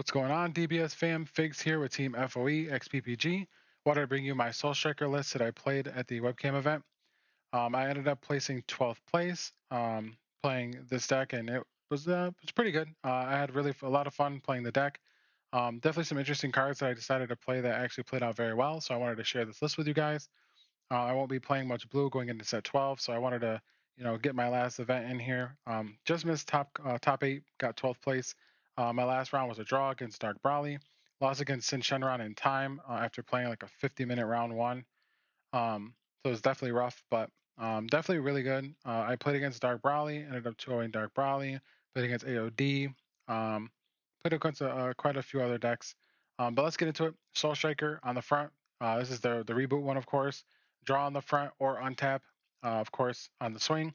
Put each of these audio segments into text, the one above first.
What's going on, DBS fam? Figs here with Team FOE XPPG. Wanted to bring you my Soul Striker list that I played at the Webcam event. I ended up placing 12th place, playing this deck, and it was pretty good. I had really a lot of fun playing the deck. Definitely some interesting cards that I decided to play that actually played out very well. So I wanted to share this list with you guys. I won't be playing much blue going into set 12, so I wanted to, get my last event in here. Just missed top 8, got 12th place. My last round was a draw against Dark Brawley. Lost against Sin Shenron in time after playing like a 50-minute round one. So it was definitely rough, but definitely really good. I played against Dark Brawley, ended up 2-0 Dark Brawley. Played against AOD. Played against quite a few other decks. But let's get into it. Soul Striker on the front. This is the reboot one, of course. Draw on the front or untap, of course, on the swing.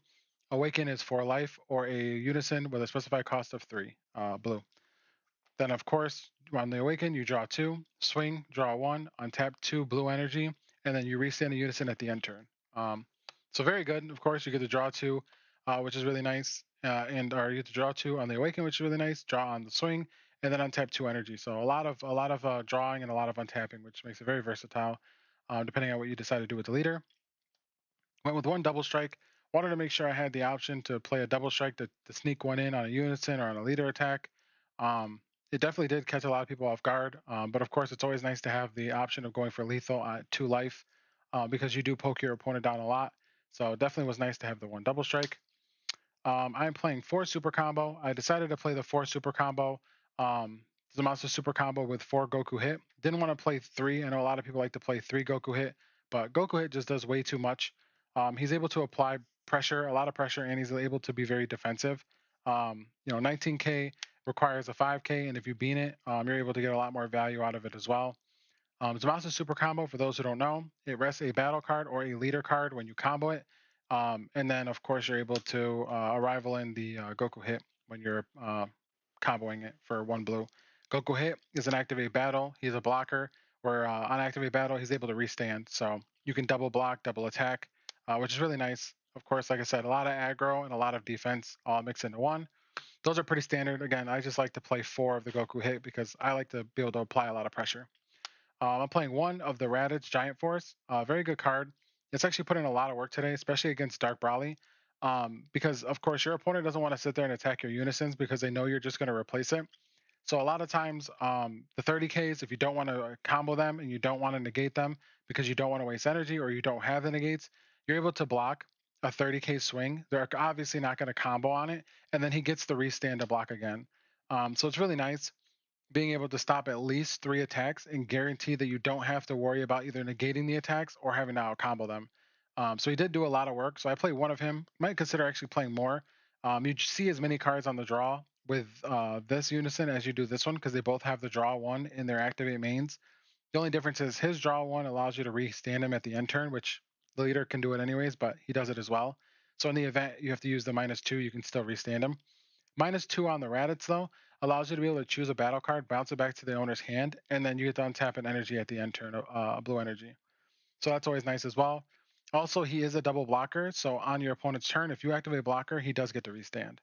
Awaken is 4 life or a Unison with a specified cost of 3 blue. Then, of course, on the Awaken, you draw 2, swing, draw 1, untap 2 blue energy, and then you restand a Unison at the end turn. So very good. Of course, you get to draw 2, which is really nice, or you get to draw 2 on the Awaken, which is really nice. Draw on the swing, and then untap 2 energy. So a lot of drawing and a lot of untapping, which makes it very versatile, depending on what you decide to do with the leader. Went with 1 double strike. Wanted to make sure I had the option to play a double strike to sneak one in on a Unison or on a leader attack. It definitely did catch a lot of people off guard, but of course it's always nice to have the option of going for lethal at 2 life because you do poke your opponent down a lot. So it definitely was nice to have the 1 double strike. I'm playing 4 super combo. I decided to play the 4 super combo. The monster super combo with 4 Goku hit. Didn't want to play 3. I know a lot of people like to play 3 Goku hit, but Goku hit just does way too much. He's able to apply pressure, a lot of pressure, and he's able to be very defensive. 19K requires a 5K, and if you beat it, you're able to get a lot more value out of it as well. Zamasu Super Combo, for those who don't know, it rests a battle card or a leader card when you combo it. And then, of course, you're able to arrival in the Goku hit when you're comboing it for 1 blue. Goku hit is an activate battle. He's a blocker, where on activate battle, he's able to restand. So you can double block, double attack, which is really nice. Of course, like I said, a lot of aggro and a lot of defense all mixed into one. Those are pretty standard. Again, I just like to play 4 of the Goku hit because I like to be able to apply a lot of pressure. I'm playing 1 of the Raditz Giant Force. Very good card. It's actually put in a lot of work today, especially against Dark Brawley. Because, of course, your opponent doesn't want to sit there and attack your Unisons because they know you're just going to replace it. So a lot of times, the 30Ks, if you don't want to combo them and you don't want to negate them because you don't want to waste energy or you don't have the negates, you're able to block a 30K swing. They're obviously not going to combo on it. And then he gets the restand to block again. So it's really nice being able to stop at least 3 attacks and guarantee that you don't have to worry about either negating the attacks or having to out combo them. So he did do a lot of work. So I play 1 of him. Might consider actually playing more. You see as many cards on the draw with this Unison as you do this one because they both have the draw 1 in their activate mains. The only difference is his draw 1 allows you to restand him at the end turn, which the leader can do it anyways, but he does it as well. So in the event you have to use the -2, you can still restand him. -2 on the Raditz, though, allows you to be able to choose a battle card, bounce it back to the owner's hand, and then you get to untap an energy at the end turn, blue energy. So that's always nice as well. Also, he is a double blocker, so on your opponent's turn, if you activate a blocker, he does get to restand.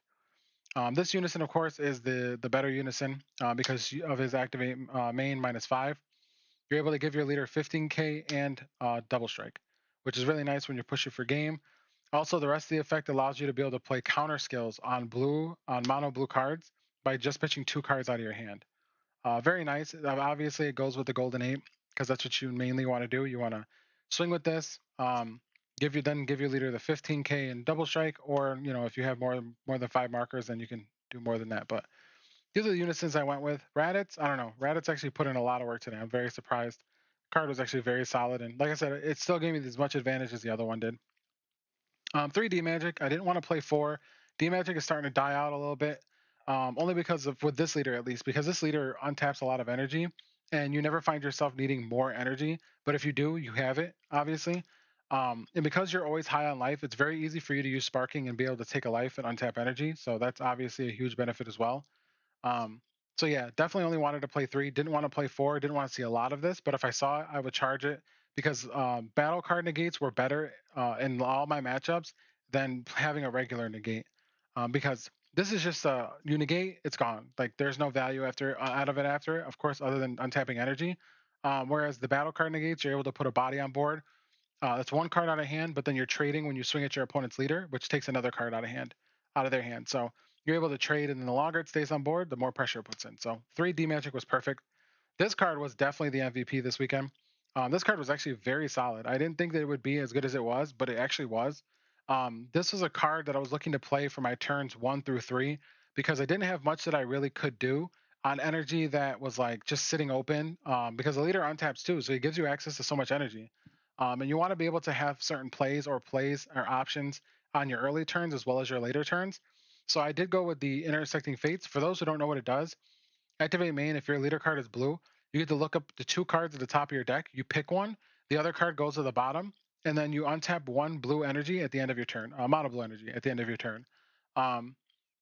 This Unison, of course, is the better Unison because of his activate main -5. You're able to give your leader 15K and double strike, which is really nice when you're pushing for game. Also, the rest of the effect allows you to be able to play counter skills on mono blue cards by just pitching 2 cards out of your hand. Very nice. Obviously, it goes with the Golden 8 because that's what you mainly want to do. You want to swing with this, give your leader the 15K and double strike, or if you have more than 5 markers, then you can do more than that. But these are the Unisons I went with. Raditz, I don't know. Raditz actually put in a lot of work today. I'm very surprised. Card was actually very solid, and like I said, it still gave me as much advantage as the other one did. 3 D Magic. I didn't want to play 4. D Magic is starting to die out a little bit, only because of with this leader at least, because this leader untaps a lot of energy, and you never find yourself needing more energy. But if you do, you have it obviously. And because you're always high on life, it's very easy for you to use Sparking and be able to take a life and untap energy. So that's obviously a huge benefit as well. Um, so yeah, definitely only wanted to play 3. Didn't want to play 4. Didn't want to see a lot of this. But if I saw it, I would charge it because battle card negates were better in all my matchups than having a regular negate. Because This is just you negate, it's gone. Like there's no value after out of it after, of course, other than untapping energy. Whereas the battle card negates, you're able to put a body on board. That's one card out of hand, but then you're trading when you swing at your opponent's leader, which takes another card out of their hand. So you're able to trade, and then the longer it stays on board, the more pressure it puts in. So 3D Magic was perfect. This card was definitely the MVP this weekend. This card was actually very solid. I didn't think that it would be as good as it was, but it actually was. This was a card that I was looking to play for my turns 1 through 3 because I didn't have much that I really could do on energy that was like just sitting open because the leader untaps too, so he gives you access to so much energy. And you want to be able to have certain plays or options on your early turns as well as your later turns. So I did go with the Intersecting Fates. For those who don't know what it does, activate main. If your leader card is blue, you get to look up the 2 cards at the top of your deck. You pick one, the other card goes to the bottom, and then you untap 1 blue energy at the end of your turn, mono blue energy at the end of your turn. Um,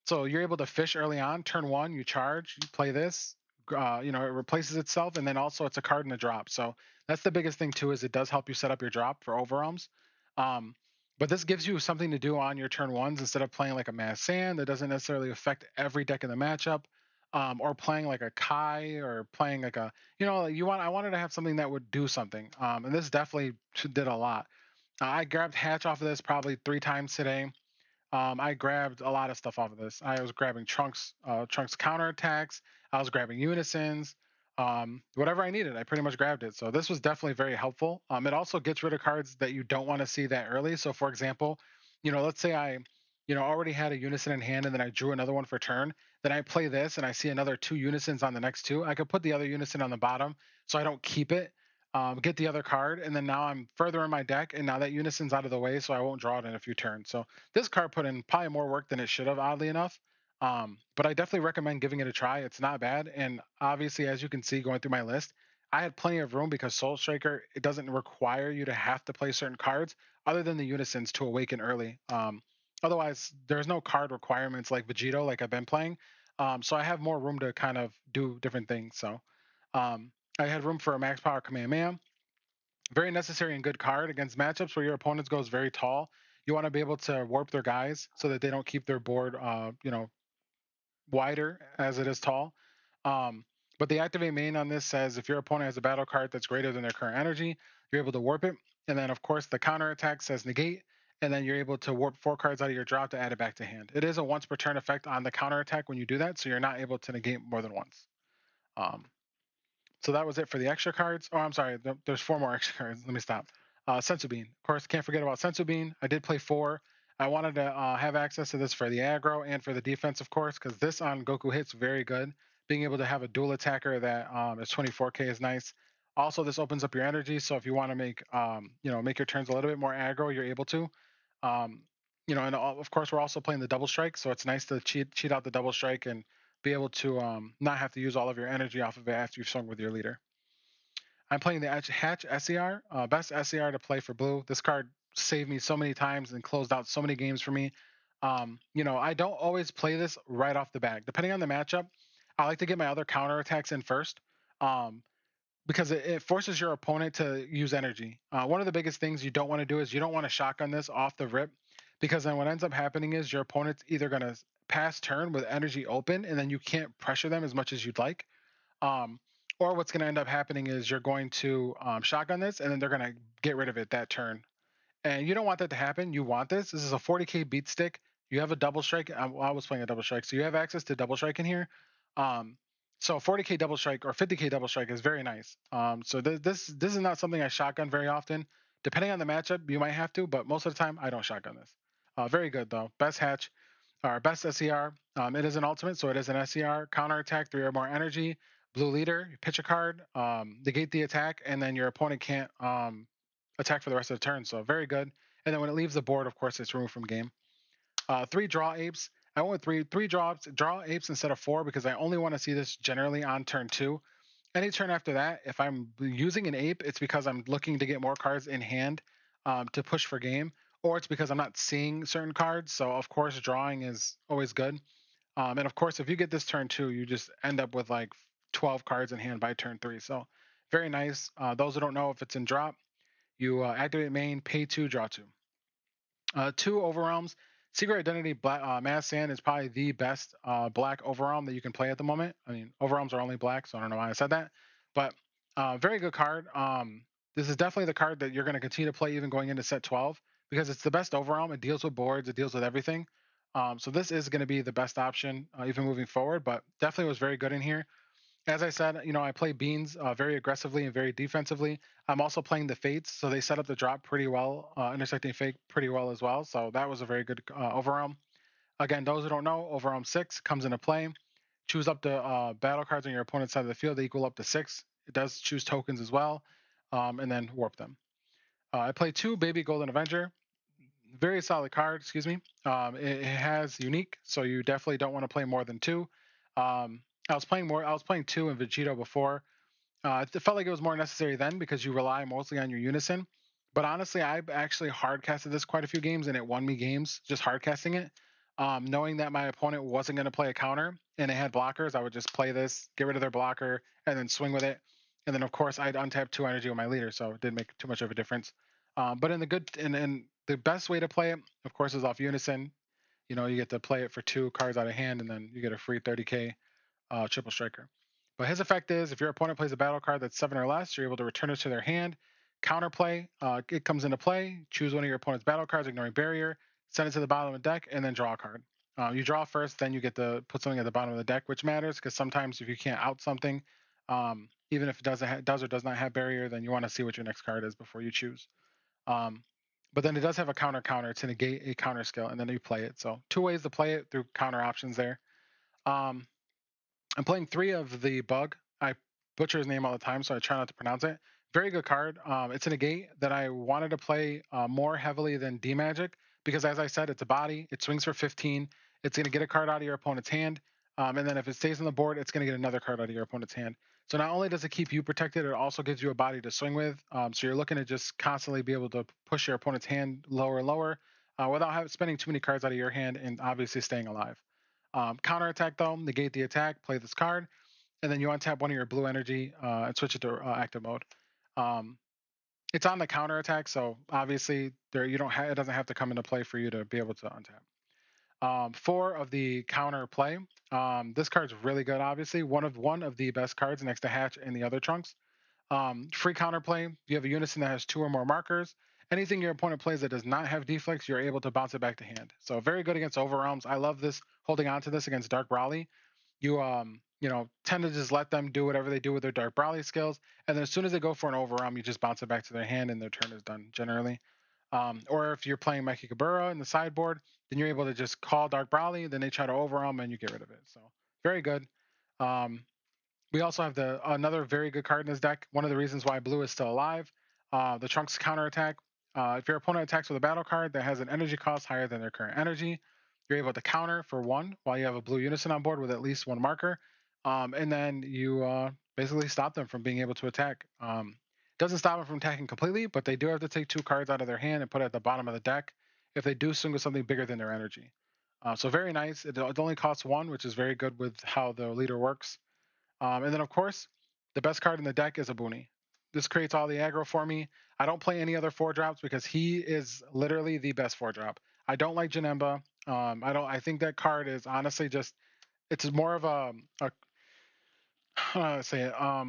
so you're able to fish early on. Turn 1, you charge, you play this. It replaces itself, and then also it's a card in a drop. So that's the biggest thing too, is it does help you set up your drop for overwhelms. Um, but this gives you something to do on your turn ones instead of playing like a mass sand that doesn't necessarily affect every deck in the matchup, or playing like a Kai or playing like a, I wanted to have something that would do something. And this definitely did a lot. I grabbed Hatch off of this probably 3 times today. I grabbed a lot of stuff off of this. I was grabbing Trunks counterattacks. I was grabbing Unisons. Whatever I needed, I pretty much grabbed it. So this was definitely very helpful. It also gets rid of cards that you don't want to see that early. So for example, let's say I, already had a Unison in hand and then I drew another one for turn. Then I play this and I see another 2 Unisons on the next 2. I could put the other Unison on the bottom so I don't keep it. Get the other card, and then now I'm further in my deck, and now that Unison's out of the way, so I won't draw it in a few turns. So this card put in probably more work than it should have, oddly enough. But I definitely recommend giving it a try. It's not bad. And obviously, as you can see going through my list, I had plenty of room because Soul Striker, it doesn't require you to have to play certain cards other than the Unisons to awaken early. Otherwise, there's no card requirements like Vegito, like I've been playing. So I have more room to kind of do different things. So um, I had room for a max power Kamehameha. Very necessary and good card against matchups where your opponent goes very tall. You want to be able to warp their guys so that they don't keep their board, wider as it is tall. But the activate main on this says if your opponent has a battle card that's greater than their current energy, you're able to warp it. And then, of course, the counter attack says negate, and then you're able to warp 4 cards out of your drop to add it back to hand. It is a once per turn effect on the counter attack when you do that, so you're not able to negate more than once. Um, so that was it for the extra cards. Oh, I'm sorry. There's 4 more extra cards. Let me stop. Sensu Bean. Of course, can't forget about Sensu Bean. I did play 4. I wanted to have access to this for the aggro and for the defense, of course, because this on Goku hits very good. Being able to have a dual attacker that is 24k is nice. Also, this opens up your energy, so if you want to make your turns a little bit more aggro, you're able to. Um, and of course, we're also playing the double strike, so it's nice to cheat out the double strike and be able to not have to use all of your energy off of it after you've swung with your leader. I'm playing the Hatch SER, best SER to play for blue. This card saved me so many times and closed out so many games for me. I don't always play this right off the bat. Depending on the matchup, I like to get my other counter attacks in first. Um, because it forces your opponent to use energy. One of the biggest things you don't want to do is you don't want to shotgun this off the rip, because then what ends up happening is your opponent's either going to pass turn with energy open, and then you can't pressure them as much as you'd like. Um, or what's going to end up happening is you're going to shotgun this, and then they're going to get rid of it that turn. And you don't want that to happen. You want this. This is a 40k beat stick. You have a double strike. I was playing a double strike, so you have access to double strike in here. Um, so 40k double strike or 50k double strike is very nice. So this is not something I shotgun very often. Depending on the matchup, you might have to, but most of the time I don't shotgun this. Very good though. Best hatch, or best SER. It is an ultimate, so it is an SER. Counter attack, 3 or more energy. Blue leader, you pitch a card, negate the attack, and then your opponent can't attack for the rest of the turn. So very good. And then when it leaves the board, of course, it's removed from game. 3 draw apes. I went with three draw apes instead of 4 because I only want to see this generally on turn 2. Any turn after that, if I'm using an ape, it's because I'm looking to get more cards in hand to push for game, or it's because I'm not seeing certain cards. So of course, drawing is always good. And of course, if you get this turn 2, you just end up with like 12 cards in hand by turn 3. So very nice. Those who don't know, if it's in drop, you activate main, pay 2, draw 2. 2 overwhelms Secret Identity Mass Sand is probably the best black overarm that you can play at the moment. I mean, overarms are only black, so I don't know why I said that. But very good card. This is definitely the card that you're going to continue to play even going into set 12 because it's the best overarm. It deals with boards. It deals with everything. So this is going to be the best option even moving forward, but definitely was very good in here. As I said, I play Beans very aggressively and very defensively. I'm also playing the Fates, so they set up the drop pretty well, intersecting Fate pretty well as well. So that was a very good overarm. Again, those who don't know, overarm 6 comes into play. Choose up the battle cards on your opponent's side of the field. They equal up to 6. It does choose tokens as well, and then warp them. I play 2 Baby Golden Avenger. Very solid card, excuse me. It has unique, so you definitely don't want to play more than 2. I was playing 2 in Vegito before. It felt like it was more necessary then because you rely mostly on your Unison. But honestly, I actually hardcasted this quite a few games and it won me games just hardcasting it. Knowing that my opponent wasn't going to play a counter and it had blockers, I would just play this, get rid of their blocker, and then swing with it. And then of course I'd untap 2 energy with my leader, so it didn't make too much of a difference. But in the good and the best way to play it, of course, is off Unison. You get to play it for 2 cards out of hand, and then you get a free 30k triple striker. But his effect is if your opponent plays a battle card that's 7 or less, you're able to return it to their hand. Counterplay, it comes into play. Choose one of your opponent's battle cards, ignoring barrier, send it to the bottom of the deck, and then draw a card. You draw first, then you get to put something at the bottom of the deck, which matters because sometimes if you can't out something, even if it does or does not have barrier, then you want to see what your next card is before you choose. But then it does have a counter to negate a counter skill, and then you play it. So 2 ways to play it through counter options there. I'm playing 3 of the Bug. I butcher his name all the time, so I try not to pronounce it. Very good card. It's a negate that I wanted to play more heavily than D Magic because, as I said, it's a body. It swings for 15. It's going to get a card out of your opponent's hand, and then if it stays on the board, it's going to get another card out of your opponent's hand. So not only does it keep you protected, it also gives you a body to swing with. So you're looking to just constantly be able to push your opponent's hand lower and lower without spending too many cards out of your hand and obviously staying alive. Counter attack though, negate the attack, play this card, and then you untap one of your blue energy and switch it to active mode. It's on the counter attack, so obviously it doesn't have to come into play for you to be able to untap. 4 of the counter play. This card's really good. Obviously, one of the best cards next to Hatch and the other trunks. Free counterplay. You have a Unison that has 2 or more markers. Anything your opponent plays that does not have deflex, you're able to bounce it back to hand. So very good against overwhelms. I love this, holding on to this against Dark Brawly. You tend to just let them do whatever they do with their Dark Brawly skills, and then as soon as they go for an overwhelm, you just bounce it back to their hand and their turn is done generally. Or if you're playing Mechikabura in the sideboard, then you're able to just call Dark Brawly, then they try to overwhelm and you get rid of it. So very good. We also have another very good card in this deck. One of the reasons why blue is still alive, the Trunks counterattack. If your opponent attacks with a battle card that has an energy cost higher than their current energy, you're able to counter for 1 while you have a blue Unison on board with at least 1 marker. And then you basically stop them from being able to attack. Doesn't stop them from attacking completely, but they do have to take 2 cards out of their hand and put it at the bottom of the deck if they do swing with something bigger than their energy. So very nice. It only costs 1, which is very good with how the leader works. And then, of course, the best card in the deck is a Booney. This creates all the aggro for me. I don't play any other 4-drops because he is literally the best 4-drop. I don't like Janemba. I think that card is honestly just. It's more of how do I say it? I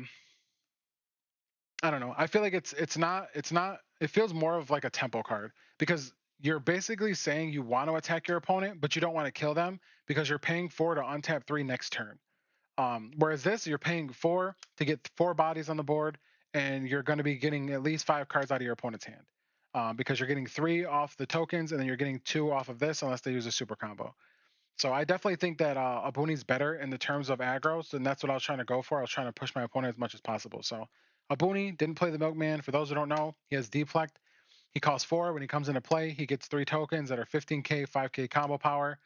don't know. I feel like it's not. It feels more of like a tempo card because you're basically saying you want to attack your opponent, but you don't want to kill them because you're paying 4 to untap 3 next turn. Whereas this, you're paying 4 to get 4 bodies on the board, and you're going to be getting at least 5 cards out of your opponent's hand because you're getting 3 off the tokens, and then you're getting 2 off of this unless they use a super combo. So I definitely think that Abuni's better in the terms of aggros, and that's what I was trying to go for. I was trying to push my opponent as much as possible. So Abuni didn't play the Milkman. For those who don't know, he has deflect. He costs 4. When he comes into play, he gets 3 tokens that are 15k, 5k combo power.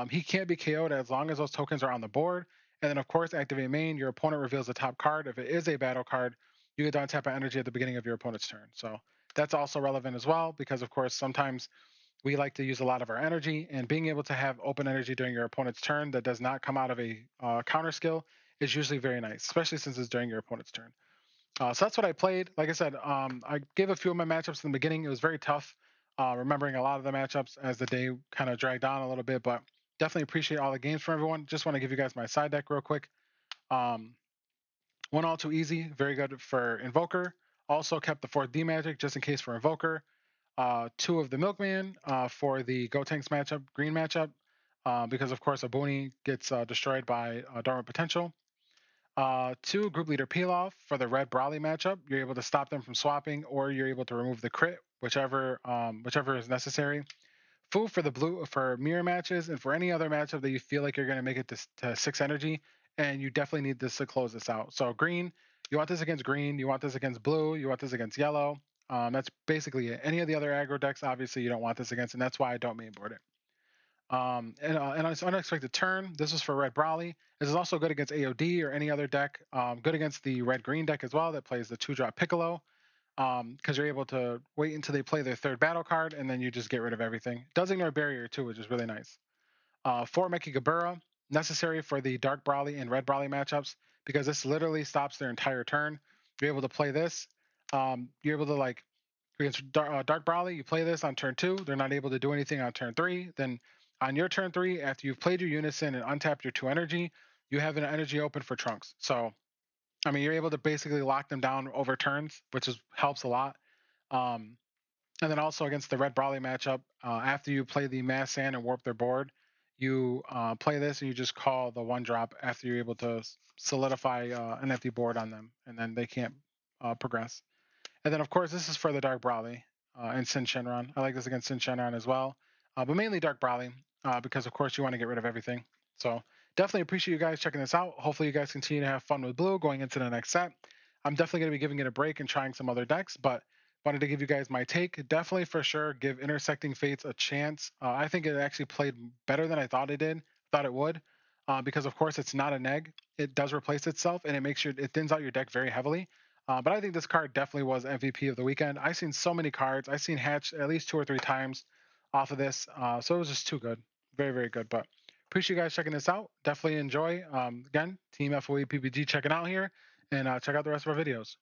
He can't be KO'd as long as those tokens are on the board. And then, of course, activate main. Your opponent reveals the top card. If it is a battle card, you get to untap an energy at the beginning of your opponent's turn. So that's also relevant as well because, of course, sometimes we like to use a lot of our energy, and being able to have open energy during your opponent's turn that does not come out of a counter skill is usually very nice, especially since it's during your opponent's turn. So that's what I played. Like I said, I gave a few of my matchups in the beginning. It was very tough. remembering a lot of the matchups as the day kind of dragged on a little bit, but definitely appreciate all the games from everyone. Just want to give you guys my side deck real quick. One all too easy, very good for Invoker. Also kept the 4th D Magic just in case for Invoker. 2 of the Milkman for the Gotenks matchup, green matchup, because of course a Booney gets destroyed by Dormant Potential. 2 Group Leader Peel Off for the red Brawly matchup. You're able to stop them from swapping, or you're able to remove the crit, whichever is necessary. Food for the blue for mirror matches, and for any other matchup that you feel like you're going to make it to 6 energy, and you definitely need this to close this out. So green, you want this against green, you want this against blue, you want this against yellow. That's basically it. Any of the other aggro decks, obviously, you don't want this against, and that's why I don't mainboard it. And on its unexpected turn, this is for red Brawly. This is also good against AOD or any other deck. Good against the red-green deck as well that plays the 2-drop Piccolo, because you're able to wait until they play their 3rd battle card, and then you just get rid of everything. It does ignore barrier too, which is really nice. 4 Mechigabura, necessary for the dark Brawly and red Brawly matchups, because this literally stops their entire turn. You're able to play this. You're able to against dark Brawly, you play this on turn 2. They're not able to do anything on turn 3. Then on your turn 3, after you've played your Unison and untapped your 2 energy, you have an energy open for Trunks. So, I mean, you're able to basically lock them down over turns, which helps a lot. And then also against the red Brawly matchup, after you play the Mass Sand and warp their board, you play this and you just call the 1-drop after you're able to solidify an empty board on them, and then they can't progress. And then, of course, this is for the Dark Brawly and Sin Shenron. I like this against Sin Shenron as well, but mainly Dark Brawly because, of course, you want to get rid of everything. So definitely appreciate you guys checking this out. Hopefully, you guys continue to have fun with Blue going into the next set. I'm definitely going to be giving it a break and trying some other decks, but wanted to give you guys my take. Definitely, for sure, give Intersecting Fates a chance. I think it actually played better than I thought it would, because, of course, it's not a neg. It does replace itself, and it thins out your deck very heavily. But I think this card definitely was MVP of the weekend. I've seen so many cards. I've seen Hatch at least 2 or 3 times off of this. So it was just too good. Very, very good. But appreciate you guys checking this out. Definitely enjoy. Again, Team FOE PPG checking out here. And check out the rest of our videos.